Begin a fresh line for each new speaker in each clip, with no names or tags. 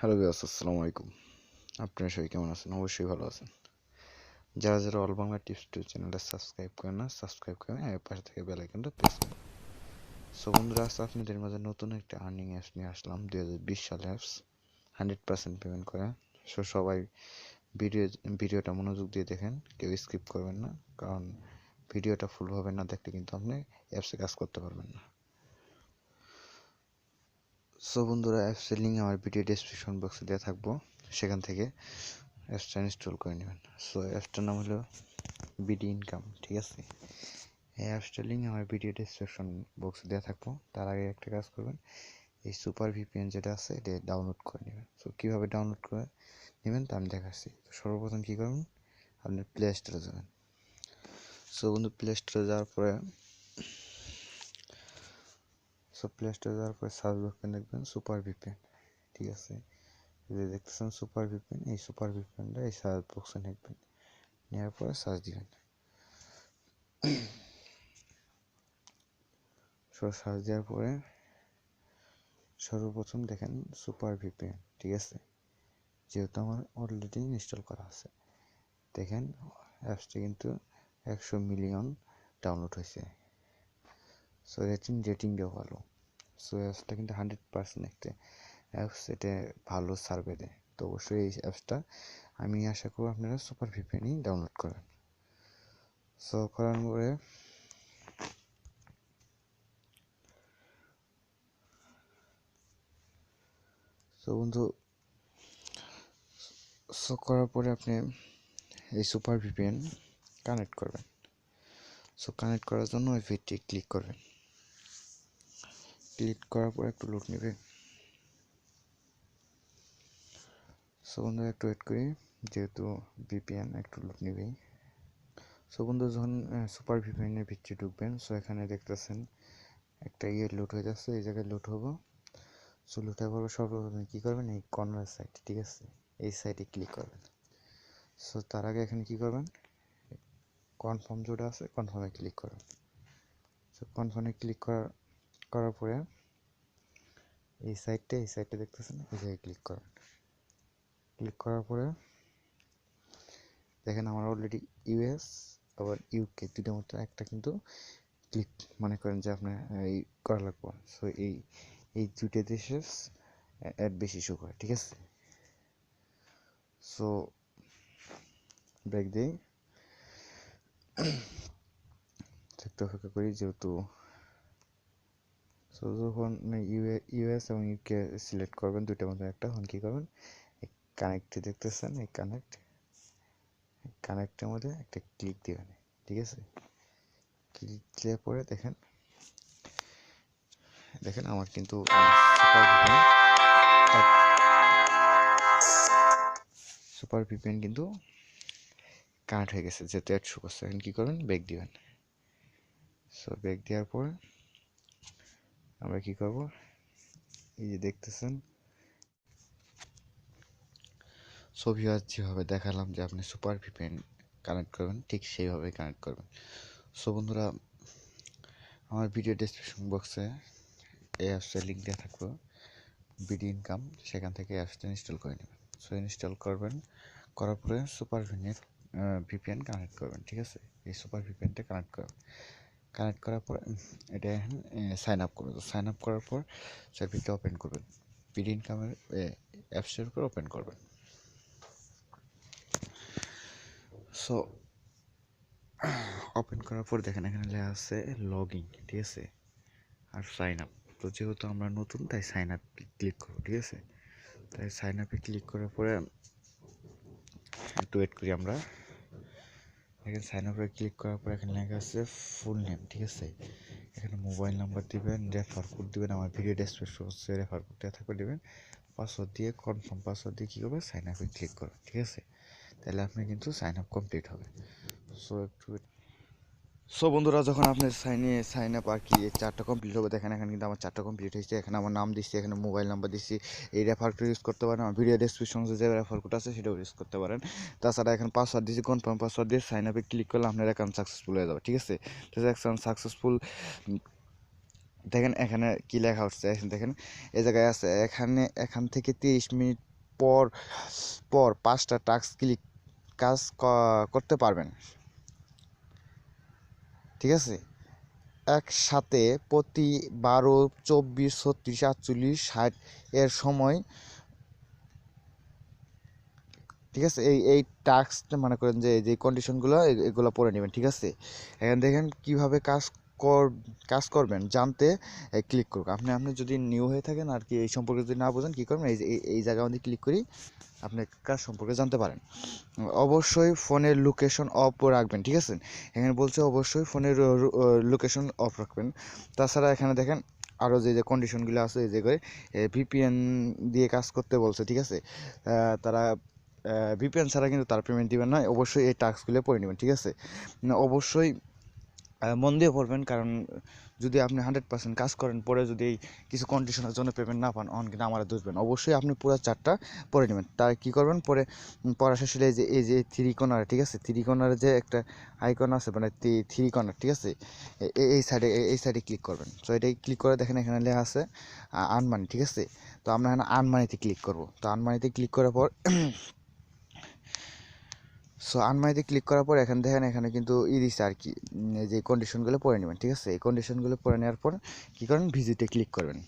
Hello viewers, আসসালামু আলাইকুম। আপনারা সবাই কেমন আছেন? অবশ্যই ভালো আছেন। যারা অল বাংলা টিপস টু চ্যানেলটা সাবস্ক্রাইব করেন না, সাবস্ক্রাইব করে পাশে থেকে বেল আইকনটা প্রেস করেন। সো বন্ধুরা, আজকে আপনাদের মাঝে নতুন একটা আর্নিং অ্যাপস নিয়ে আসলাম। 2020 সালের অ্যাপস, 100% পেমেন্ট করে। সো সবাই ভিডিওটা মনোযোগ দিয়ে দেখেন, কেউ স্কিপ করবেন না, কারণ ভিডিওটা ফুলভাবে না দেখলে কিন্তু আপনি অ্যাপসে কাজ করতে পারবেন না। সো বন্ধুরা, অ্যাপসের লিঙ্ক আমার ভিডিও ডেসক্রিপশন বক্সে দেওয়া থাকবো, সেখান থেকে অ্যাপসটা ইনস্টল করে নেবেন। সো অ্যাপসটার নাম হলো বিডি ইনকাম, ঠিক আছে। এই অ্যাপসটার লিঙ্ক আমার ভিডিও ডেসক্রিপশন বক্সে দেওয়া থাকবো। তার আগে একটা কাজ করবেন, এই সুপার ভিপিএন যেটা আছে এটা ডাউনলোড করে নেবেন। সো কীভাবে ডাউনলোড করে নেবেন তা আমি দেখাচ্ছি। তো সর্বপ্রথম কী করবেন, আপনি প্লে স্টোরে যাবেন। সো বন্ধু, প্লে স্টোরে যাওয়ার পরে সার্চ বক্সে দেখবেন সুপার ভিপিএন, ঠিক আছে। যে দেখতেছেন সুপার ভিপিএন, এই সুপার ভিপিএনটা এই সার্চ বক্সে নেবেন, নেওয়ার পরে সার্চ দিবেন। সার্চ দেওয়ার পরে সর্বপ্রথম দেখেন সুপার ভিপিএন, ঠিক আছে। যেহেতু আমার অলরেডি ইনস্টল করা আছে, দেখেন অ্যাপসটি কিন্তু 100 মিলিয়ন ডাউনলোড হয়েছে। সো রেটিংটাও ভালো। সো অ্যাপসটা কিন্তু 100% একটা অ্যাপস, এটা ভালো সার্ভে দেয়। তো অবশ্যই এই অ্যাপসটা আমি আশা করব আপনারা সুপার ভিপিএনই ডাউনলোড করবেন। সো করার পরে বন্ধু, করার পরে আপনি এই সুপার ভিপিএন কানেক্ট করবেন। সো কানেক্ট করার জন্য ওই ভিডিওটি ক্লিক করবেন। ক্লিক করার পর একটু লোড নেবে। সো বন্ধু, একটু ওয়েট করি, যেহেতু ভিপিএন একটু লোড নেবেই। সো বন্ধু, যখন সুপার ভিপিএনের ভিতরে ঢুকবেন, সো এখানে দেখতেছেন একটা লোড হয়ে যাচ্ছে, এই জায়গায় লোড হবো। সো লোড হওয়ার পর সর্বপ্রথম কী করবেন, এই কর্নার সাইড, ঠিক আছে, এই সাইডে ক্লিক করবেন। সো তার আগে এখানে কী করবেন, কনফার্ম যেটা আছে কনফার্মে ক্লিক করবেন। সো কনফার্মে ক্লিক করার পরে এই সাইডটা দেখতেছেন, এই জায়গায় ক্লিক করবেন। ক্লিক করার পরে দেখেন আমার অলরেডি ইউএস আবার ইউকে দুটোর মতো একটা কিন্তু ক্লিক মনে করেন যে আপনার এই করা লাগবে। সো এই দুটো দেশের অ্যাড বেশি শো করে, ঠিক আছে। সো ব্যাক দিই, একটু অপেক্ষা করি, যেহেতু সো যখন ইউএস এবং ইউকে সিলেক্ট করবেন দুইটার মধ্যে একটা, তখন কী করবেন, এই কানেক্টে দেখতেছেন, এই কানেক্টের মধ্যে একটা ক্লিক দিবেন, ঠিক আছে। ক্লিক দেওয়ার পরে দেখেন আমার কিন্তু সুপার ভিপিএন কিন্তু কানেক্ট হয়ে গেছে, যেহেতু অ্যাড শো করছে। এখন কী করবেন, ব্যাক দিবেন। সো ব্যাক দেওয়ার পর আমরা কী করব, এই যে দেখতেছেন ছবি আর যেভাবে দেখালাম যে আপনি সুপার ভিপিএন কানেক্ট করবেন, ঠিক সেইভাবে কানেক্ট করবেন। সো বন্ধুরা, আমার ভিডিও ডেসক্রিপশন বক্সে এই অ্যাপসের লিঙ্ক দেওয়া থাকবে, বিডি ইনকাম, সেখান থেকে অ্যাপসটা ইনস্টল করে নেবেন। সো ইনস্টল করবেন, করার পরে সুপার ভিপিএন কানেক্ট করবেন, ঠিক আছে। এই সুপার ভিপিএনটা কানেক্ট করার পর এটা সাইন আপ করবেন। সাইন আপ করার পর সার্ভিসটা ওপেন করবেন, বিডি ইনকামের অ্যাপসের উপর ওপেন করবেন। সো ওপেন করার পর দেখেন এখানে লেখা আছে লগ ইন, ঠিক আছে, আর সাইন আপ। তো যেহেতু আমরা নতুন, তাই সাইন আপ ক্লিক করবো, ঠিক আছে। তাই সাইন আপে ক্লিক করার পরে একটু ওয়েট করি আমরা। এখানে সাইন আপে ক্লিক করার পর এখানে লেখা আছে ফুল নেম, ঠিক আছে। এখানে মোবাইল নাম্বার দিবেন, রেফার কোড দিবেন, আমার ভিডিও ডেসক্রিপশন হচ্ছে রেফার কোডটা থাকবে দিবেন, পাসওয়ার্ড দিয়ে কনফার্ম পাসওয়ার্ড দিয়ে কী করবে, সাইন আপে ক্লিক করবেন, ঠিক আছে। তাহলে আপনি কিন্তু সাইন আপ কমপ্লিট হবে। সো বন্ধুরা, যখন আপনার সাইন আপ আর কি 4টা কমপ্লিট হবে, দেখেন এখানে কিন্তু আমার 4টা কমপ্লিট হয়েছে। এখানে আমার নাম দিচ্ছি, এখানে মোবাইল নাম্বার দিচ্ছি, এই রেফার কোড ইউজ করতে পারেন, আমার ভিডিও ডেসক্রিপশনে যে রেফার কোড আছে সেটাও ইউজ করতে পারেন। তাছাড়া এখানে পাসওয়ার্ড দিচ্ছি, কনফার্ম পাসওয়ার্ড দিয়ে সাইন আপে ক্লিক করলে আপনার অ্যাকাউন্ট সাকসেসফুল হয়ে যাবে, ঠিক আছে। তো অ্যাকাউন্ট সাকসেসফুল, দেখেন এখানে কী লেখা হচ্ছে, দেখেন এই জায়গায় আছে, এখান থেকে 30 মিনিট পর পর 5টা টাস্ক কাজ করতে পারবেন, ঠিক আছে। একসাথে প্রতি 12, 24, 36, 48, 60 এর সময়, ঠিক আছে। এই টাস্ক মনে করেন যে কন্ডিশনগুলো এগুলো পড়ে নেবেন, ঠিক আছে। এখানে দেখেন কিভাবে কাজ করবেন জানতে ক্লিক করুন। আপনি যদি নিউ হয়ে থাকেন আর কি, এই সম্পর্কে যদি না বোঝেন কী করবেন, এই জায়গায় মধ্যে ক্লিক করি আপনি কাজ সম্পর্কে জানতে পারেন। অবশ্যই ফোনের লোকেশন অফ রাখবেন, ঠিক আছে। এখানে বলছে অবশ্যই ফোনের লোকেশন অফ রাখবেন। তাছাড়া এখানে দেখেন আরও যে কন্ডিশনগুলো আছে, এই যে ভিপিএন দিয়ে কাজ করতে বলছে, ঠিক আছে। তারা ভিপিএন ছাড়া কিন্তু তার পেমেন্ট দিবেন না, অবশ্যই এই টাস্কগুলো পড়ে নেবেন, ঠিক আছে। অবশ্যই মন দিয়ে পড়বেন, কারণ যদি আপনি 100% কাজ করেন, পরে যদি কিছু কন্ডিশনের জন্য পেমেন্ট না পান, অন কিন্তু আমার দোষবেন। অবশ্যই আপনি পুরো 4টা পড়ে নেবেন। তাই কী করবেন, পরে পড়া শেষ হলে এই যে থ্রি কর্নার, ঠিক আছে, থ্রি কর্নারে যে একটা আইকন আছে, মানে থ্রি কর্নার, ঠিক আছে, এই সাইডে ক্লিক করবেন। সো এটাই ক্লিক করে দেখেন এখানে লেখা আছে আনমানি, ঠিক আছে। তো আমরা এখানে আনমানিতে ক্লিক করব। তো আনমানিতে ক্লিক করার পর আনমানিতে ক্লিক করার পর এখানে দেখেন এখানে কিন্তু দিচ্ছে আর কি, যে কন্ডিশনগুলো পড়ে নেবেন, ঠিক আছে। এই কন্ডিশনগুলো পড়ে নেওয়ার পর কী করেন, ভিজিটে ক্লিক করবেন।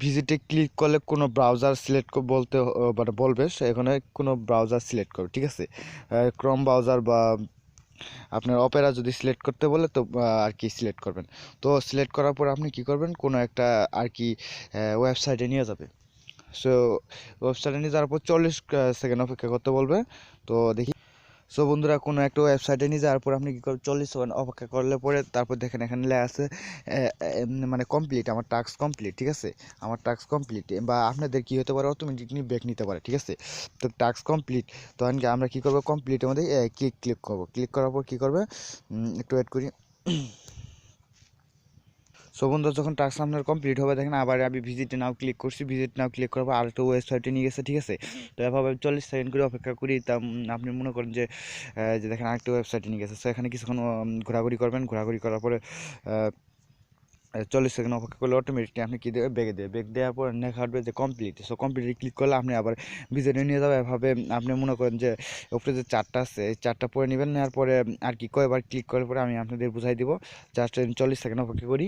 ভিজিটে ক্লিক করলে কোনো ব্রাউজার সিলেক্ট বলতে মানে বলবে, এখানে কোনো ব্রাউজার সিলেক্ট করবে, ঠিক আছে। ক্রোম ব্রাউজার বা আপনার অপেরা যদি সিলেক্ট করতে বলে তো আর কি সিলেক্ট করবেন। তো সিলেক্ট করার পর আপনি কী করবেন, কোনো একটা আর কি ওয়েবসাইটে নিয়ে যাবে। সো ওয়েবসাইটে নিয়ে যাওয়ার পর 40 সেকেন্ড অপেক্ষা করতে বলবে। তো দেখি, বন্ধুরা কোনো একটা ওয়েবসাইটে নিয়ে যাওয়ার পর আপনি কী করবেন, 40 সেকেন্ড অপেক্ষা করলে পরে তারপর দেখেন এখানে লেখা আছে মানে কমপ্লিট, আমার টাস্ক কমপ্লিট, ঠিক আছে। আমার টাস্ক কমপ্লিট, বা আপনাদের কী হতে পারে, অটোমেটিকলি ব্রেক নিতে পারে, ঠিক আছে। তো টাস্ক কমপ্লিট, তখন আমরা কী করবো, কমপ্লিটের মধ্যে ক্লিক করবো। ক্লিক করার পর কী করবে, একটু ওয়েট করি। বন্ধুরা যখন টাস্ক আপনার কমপ্লিট হবে, দেখেন আবার আমি ভিজিটে নাও ক্লিক করছি। ভিজিট নাও ক্লিক করার পর আরেকটা ওয়েবসাইটে নিয়ে গেছে, ঠিক আছে। তো এভাবে 40 সেকেন্ড করে অপেক্ষা করি। তা আপনি মনে করেন যে দেখেন আরেকটা ওয়েবসাইটে নিয়ে গেছে। সো এখানে কিছুক্ষণ ঘোরাঘুরি করবেন। ঘোরাঘুরি করার পরে 40 সেকেন্ড অপেক্ষা করলে অটোমেটিকলি আপনি কী দেবে, ব্যাগ দেবে। ব্যাগ দেওয়ার পর লেখা আসবে যে কমপ্লিট। কমপ্লিটে ক্লিক করলে আপনি আবার ভিজিটে নিয়ে যাবে। এভাবে আপনি মনে করেন যে উপরে যে 4টা আছে, এই 4টা পরে নেবেন। নেওয়ার পরে আর কি কয়েকবার ক্লিক করার পরে আমি আপনাদের বুঝাই দিব। জাস্ট 40 সেকেন্ড অপেক্ষা করি।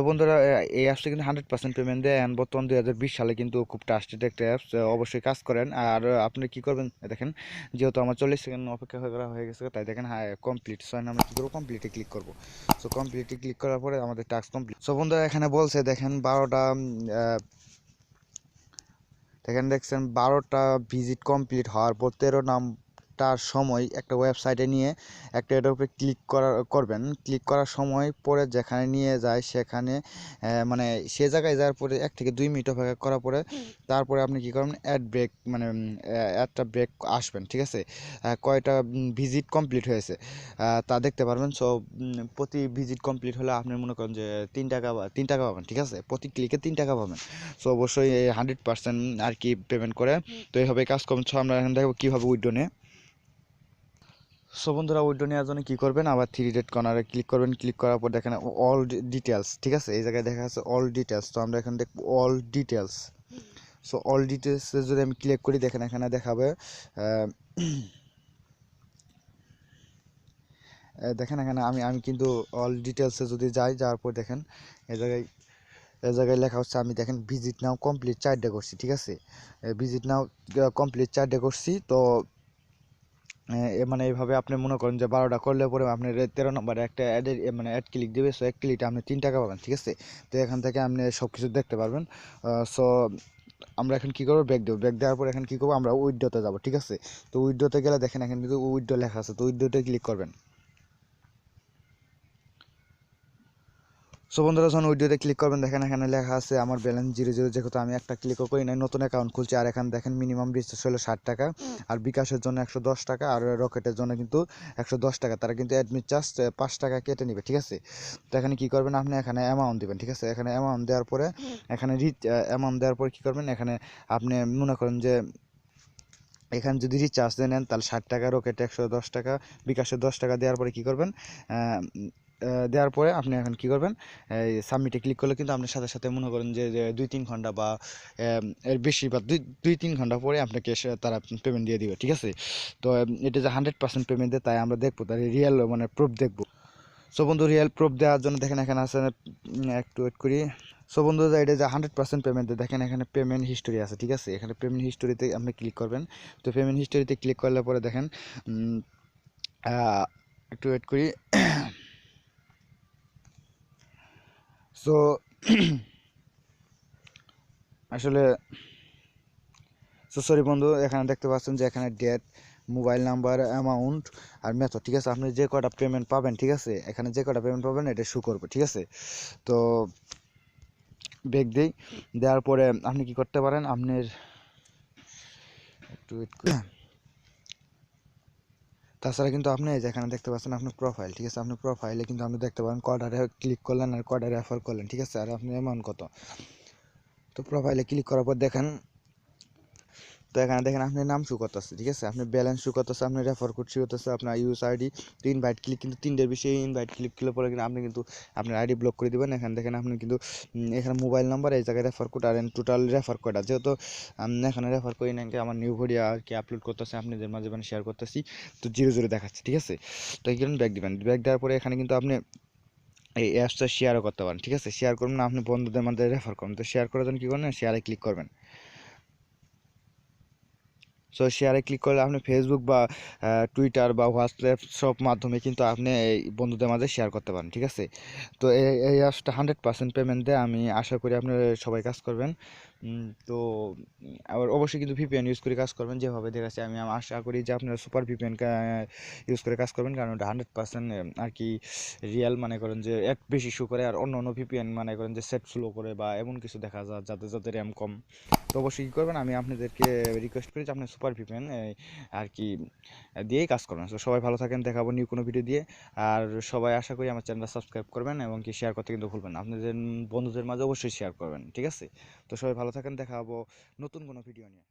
বন্ধুরা এই অ্যাপসটা কিন্তু 100% পেমেন্ট দেয়, অ্যান্ড বর্তমান 2020 সালে কিন্তু খুব ট্রাস্টেড একটা অ্যাপস। অবশ্যই কাজ করেন। আর আপনি কী করবেন দেখেন, যেহেতু আমার 40 সেকেন্ড অপেক্ষা হয়ে গেছে, তাই দেখেন হ্যাঁ কমপ্লিট। আমরা কী করবো, কমপ্লিটে ক্লিক করবো। কমপ্লিটে ক্লিক করার পরে আমাদের টাস্ক কমপ্লিট। বন্ধুরা এখানে বলছে দেখেন 12টা, দেখছেন 12টা ভিজিট কমপ্লিট হওয়ার পর 13 নামটার সময় একটা ওয়েবসাইটে নিয়ে একটা এটার উপরে করবেন। ক্লিক করার সময় পরে যেখানে নিয়ে যায় সেখানে মানে সে জায়গায় যাওয়ার পরে 1 থেকে 2 মিনিট অপেক্ষা করার পরে তারপরে আপনি কী করবেন, অ্যাড ব্রেক মানে অ্যাডটা ব্রেক আসবেন, ঠিক আছে। কয়টা ভিজিট কমপ্লিট হয়েছে তা দেখতে পারবেন। প্রতি ভিজিট কমপ্লিট হলে আপনি মনে করেন যে 3 টাকা পাবেন, ঠিক আছে। প্রতি ক্লিকে 3 টাকা পাবেন। অবশ্যই 100% আর কি পেমেন্ট করে। তো এইভাবে কাজ করছো। আমরা এখন দেখবো কীভাবে উইথড্র নেয়। বন্ধুরা উইথড্র নেওয়ার জন্য কী করবেন, আবার 3 ডট কর্নারে ক্লিক করবেন। ক্লিক করার পর দেখেন অল ডিটেলস, ঠিক আছে। এই জায়গায় দেখা আছে অল ডিটেলস। তো আমরা এখানে দেখবো অল ডিটেলস। অল ডিটেলসে যদি আমি ক্লিক করি, দেখেন এখানে দেখাবে দেখেন এখানে আমি কিন্তু অল ডিটেলসে যদি যাওয়ার পর দেখেন এই জায়গায় লেখা হচ্ছে, আমি দেখেন ভিজিট নাও কমপ্লিট 4ডে করছি, ঠিক আছে। ভিজিট নাও কমপ্লিট 4ডে করছি। তো মানে এইভাবে আপনি মনে করেন যে 12টা করলে পরে আপনার 13 নম্বরে একটা অ্যাডের মানে অ্যাড ক্লিক দেবে। এক ক্লিকে আপনি 3 টাকা পাবেন, ঠিক আছে। তো এখান থেকে আপনি সব কিছু দেখতে পারবেন। সো আমরা এখন কী করবো, ব্যাক দেবো। ব্যাক দেওয়ার পর এখন কী করবো, আমরা উইথড্রতে যাবো, ঠিক আছে। তো উইথড্রতে গেলে দেখেন এখানে কিন্তু উইথড্র লেখা আছে। তো উইথড্রতে ক্লিক করবেন। বন্ধুরা যখন উইডিওতে ক্লিক করবেন, দেখেন এখানে লেখা আছে আমার ব্যালেন্স 0 যেহেতু আমি একটা ক্লিকও করি নাই, নতুন অ্যাকাউন্ট খুলছি। আর এখানে দেখেন মিনিমাম রিচার্জ হলো 60 টাকা, আর বিকাশের জন্য 110 টাকা, আর রকেটের জন্য কিন্তু 110 টাকা। তারা কিন্তু অ্যাডমিট চার্জ 5 টাকা কেটে নেবে, ঠিক আছে। তো এখানে কী করবেন, আপনি এখানে অ্যামাউন্ট দেবেন, ঠিক আছে। এখানে অ্যামাউন্ট দেওয়ার পরে এখানে অ্যামাউন্ট দেওয়ার পরে কী করবেন, এখানে আপনি মনে করেন যে এখানে যদি রিচার্জ নেন তাহলে 60 টাকা, রকেটে 110 টাকা, বিকাশে 10 টাকা দেওয়ার পরে কী করবেন, দেওয়ার পরে আপনি এখন কী করবেন, এই সাবমিটে ক্লিক করলে কিন্তু আপনার সাথে সাথে মনে করেন যে 2-3 ঘন্টা বা এর বেশি বা 2-3 ঘন্টা পরে আপনাকে তারা পেমেন্ট দিয়ে দিবে, ঠিক আছে। তো এটা যে 100% পেমেন্ট দেয় তাই আমরা দেখবো, তার রিয়েল মানে প্রুফ দেখবো। সো বন্ধু রিয়েল প্রুফ দেওয়ার জন্য দেখেন এখানে আছে, একটু ওয়েট করি। সো বন্ধু এটা যে 100% পেমেন্ট দেয়, দেখেন এখানে পেমেন্ট হিস্টোরি আছে, ঠিক আছে। এখানে পেমেন্ট হিস্টোরিতে আপনি ক্লিক করবেন। তো পেমেন্ট হিস্টোরিতে ক্লিক করলে পরে দেখেন একটু ওয়েট করি। সো আসলে সরি বন্ধু, এখানে দেখতে পাচ্ছেন যে এখানে ডেট, মোবাইল নাম্বার, অ্যামাউন্ট আর মেথড, ঠিক আছে। আপনি যে কটা পেমেন্ট পাবেন, ঠিক আছে, এখানে যে কটা পেমেন্ট পাবেন এটা শো করবে, ঠিক আছে। তো ব্যাক দিই, দেওয়ার পরে আপনি কি করতে পারেন, আপনার একটু তাছাড়া কিন্তু আপনি যেখানে দেখতে পাচ্ছেন আপনার প্রোফাইল, ঠিক আছে, আপনার প্রোফাইলে কিন্তু আপনি দেখতে পারেন কটারে ক্লিক করলেন আর কটা রেফার করলেন, ঠিক আছে, আর আপনি অ্যামাউন্ট কত। তো প্রোফাইলে ক্লিক করার পর দেখেন, তো এখানে দেখেন আপনার নাম শো করতেছে, ঠিক আছে, আপনার ব্যালেন্স শো করতেছে, আপনার রেফার কোড শো করতেছে, আপনার ইউজ আইডি। তো ইনভাইট ক্লিক কিন্তু 3টের বেশি ইনভাইট ক্লিক করলে পরে কিন্তু আপনি কিন্তু আপনার আইডি ব্লক করে দেবেন। এখানে দেখেন আপনি কিন্তু এখানে মোবাইল নাম্বার, এই জায়গায় রেফার কোড আর টোটাল রেফার কোড আছে। যেহেতু এখানে রেফার করি নাকি আমার নিউ ভিডিও আর কি আপলোড করতেছে, আপনাদের মাঝে মানে শেয়ার করতেছি, তো 0-0 দেখাচ্ছে, ঠিক আছে। তো এই কারণে ব্যাক দিবেন, ব্যাক দেওয়ার পরে এখানে কিন্তু আপনি এই অ্যাপসটা শেয়ারও করতে পারেন, ঠিক আছে। শেয়ার করবেন না, আপনি বন্ধুদের মধ্যে রেফার করবেন। তো শেয়ার করার জন্য কী করবেন, শেয়ারে ক্লিক করবেন। সো শেয়ারে ক্লিক করলে আপনি ফেসবুক বা টুইটার বা হোয়াটসঅ্যাপ সব মাধ্যমে কিন্তু আপনি এই বন্ধুদের মাঝে শেয়ার করতে পারেন, ঠিক আছে। তো এই অ্যাপসটা 100% পেমেন্ট দেয়, আমি আশা করি আপনারা সবাই কাজ করবেন। তো আবার অবশ্যই কিন্তু ভিপিএন ইউজ করে কাজ করবেন, যেভাবে দেখাচ্ছি আমি আশা করি যে আপনারা সুপার ভিপিএন ইউজ করে কাজ করবেন, কারণ ওটা 100% আর কি রিয়েল, মনে করেন যে এক বেশি শো করে, আর অন্য অন্য ভিপিএন মনে করেন যে সেট স্লো করে বা এমন কিছু দেখা যায় যাদের যাদের র্যাম কম। তো অবশ্যই কী করবেন, আমি আপনাদেরকে রিকোয়েস্ট করি যে আপনি সুপার ভিপিএন আর কি দিয়েই কাজ করবেন। তো সবাই ভালো থাকেন, দেখাবো নিউ কোনো ভিডিও দিয়ে। আর সবাই আশা করি আমার চ্যানেলটা সাবস্ক্রাইব করবেন এবং কি শেয়ার করতে কিন্তু ভুলবেন না, আপনাদের বন্ধুদের মাঝে অবশ্যই শেয়ার করবেন, ঠিক আছে। তো সবাই ভালো থাকেন, দেখাবো নতুন কোনো ভিডিও নিয়ে।